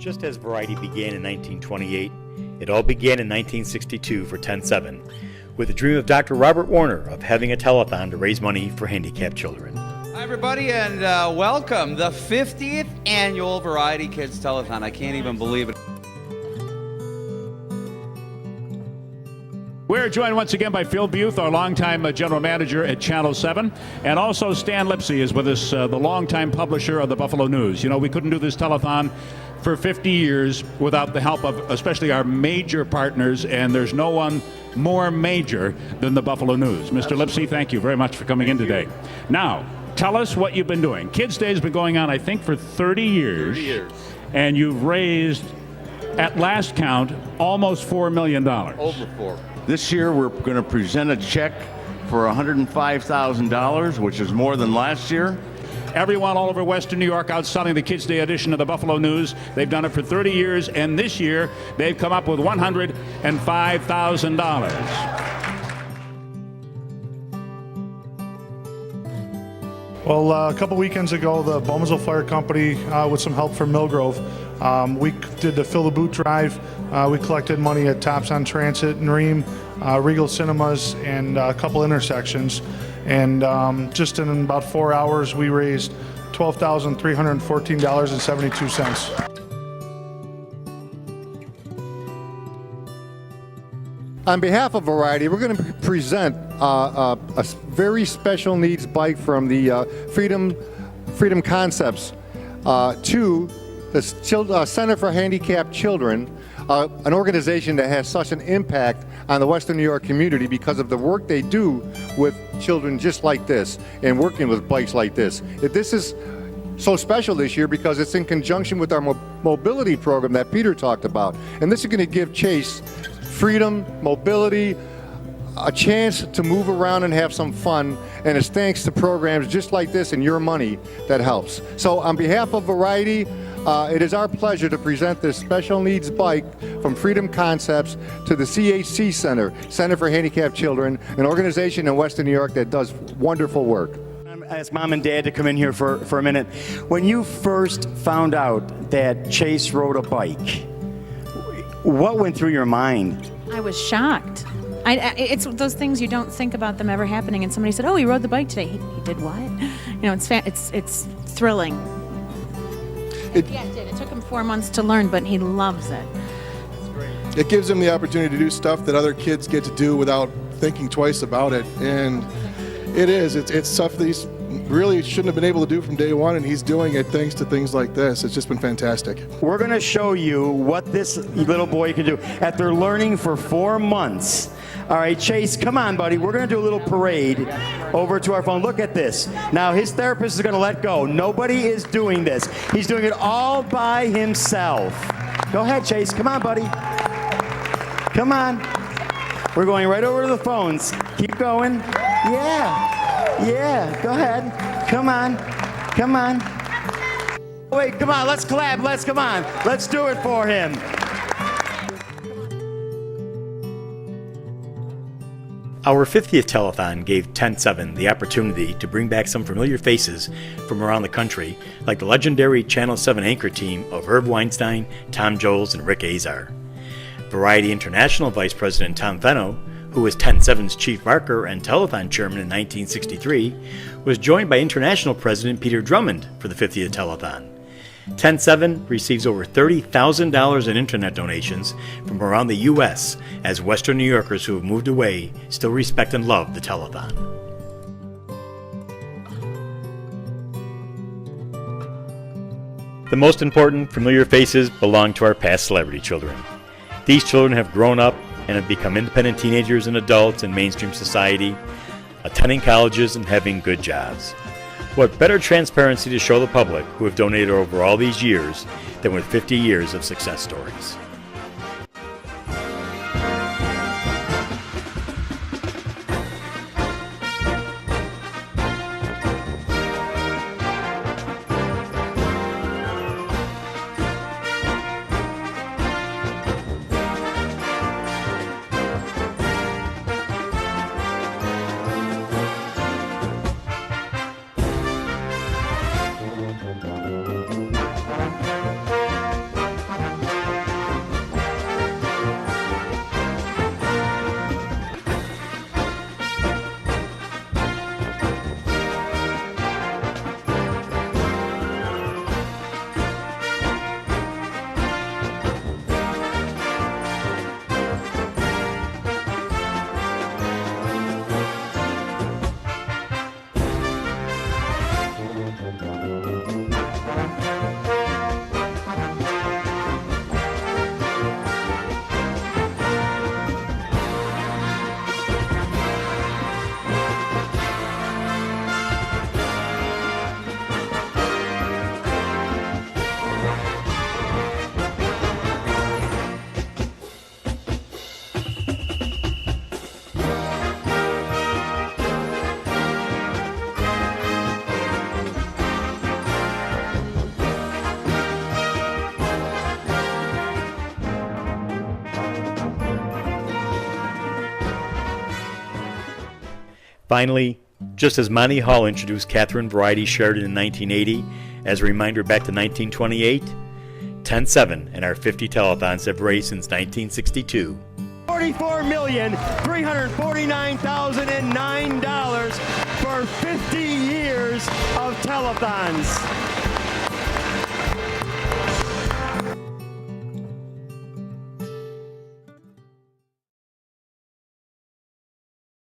Just as Variety began in 1928, it all began in 1962 for 10/7, with the dream of Dr. Robert Warner of having a telethon to raise money for handicapped children. Hi, everybody, and welcome. The 50th annual Variety Kids Telethon. I can't even believe it. We're joined once again by Phil Buth, our longtime general manager at Channel 7, and also Stan Lipsey is with us, the longtime publisher of the Buffalo News. You know, we couldn't do this telethon for 50 years without the help of especially our major partners, and there's no one more major than the Buffalo News. Mr. Lipsey, thank you very much for coming in today. Now, tell us what you've been doing. Kids Day has been going on, I think, for 30 years. 30 years. And you've raised, at last count, almost $4 million. Over 4. This year we're going to present a check for $105,000, which is more than last year. Everyone all over Western New York out selling the Kids Day edition of the Buffalo News. They've done it for 30 years, and this year they've come up with $105,000. Well, a couple weekends ago, the Bowmansville Fire Company, with some help from Millgrove, we did the Fill the Boot drive. We collected money at Tops on Transit and Ream, Regal Cinemas, and a couple intersections. And just in about 4 hours, we raised $12,314.72. On behalf of Variety, we're going to present a very special needs bike from the Freedom Concepts to the Center for Handicapped Children, an organization that has such an impact on the Western New York community because of the work they do with children just like this and working with bikes like this. This is so special this year because it's in conjunction with our mobility program that Peter talked about. And this is going to give Chase freedom, mobility, a chance to move around and have some fun, and it's thanks to programs just like this and your money that helps. So on behalf of Variety, it is our pleasure to present this special needs bike from Freedom Concepts to the CHC Center for Handicapped Children, an organization in Western New York that does wonderful work. I asked Mom and Dad to come in here for a minute. When you first found out that Chase rode a bike, what went through your mind? I was shocked. It's those things you don't think about them ever happening, and somebody said, "Oh, he rode the bike today." He did what? You know, it's thrilling. Yeah, it did. It took him 4 months to learn, but he loves it. It gives him the opportunity to do stuff that other kids get to do without thinking twice about it, and it's stuff that he's really shouldn't have been able to do from day one, and he's doing it thanks to things like this. It's just been fantastic. We're going to show you what this little boy can do after learning for 4 months. All right, Chase, come on, buddy. We're going to do a little parade over to our phone. Look at this. Now, his therapist is going to let go. Nobody is doing this. He's doing it all by himself. Go ahead, Chase. Come on, buddy. Come on. We're going right over to the phones. Keep going. Yeah, go ahead. Come on. Wait, come on, let's collab. Come on. Let's do it for him. Our 50th telethon gave 10/7 the opportunity to bring back some familiar faces from around the country, like the legendary Channel 7 anchor team of Herb Weinstein, Tom Joles, and Rick Azar. Variety International Vice President Tom Fenno, who was 10/7's chief marker and telethon chairman in 1963, was joined by International President Peter Drummond for the 50th telethon. 10/7 receives over $30,000 in internet donations from around the U.S. as Western New Yorkers who have moved away still respect and love the telethon. The most important familiar faces belong to our past celebrity children. These children have grown up and have become independent teenagers and adults in mainstream society, attending colleges and having good jobs. What better transparency to show the public who have donated over all these years than with 50 years of success stories. Finally, just as Monty Hall introduced Catherine Variety Sheridan in 1980, as a reminder back to 1928, 10-7 and our 50 telethons have raised since 1962. $44,349,009 for 50 years of telethons.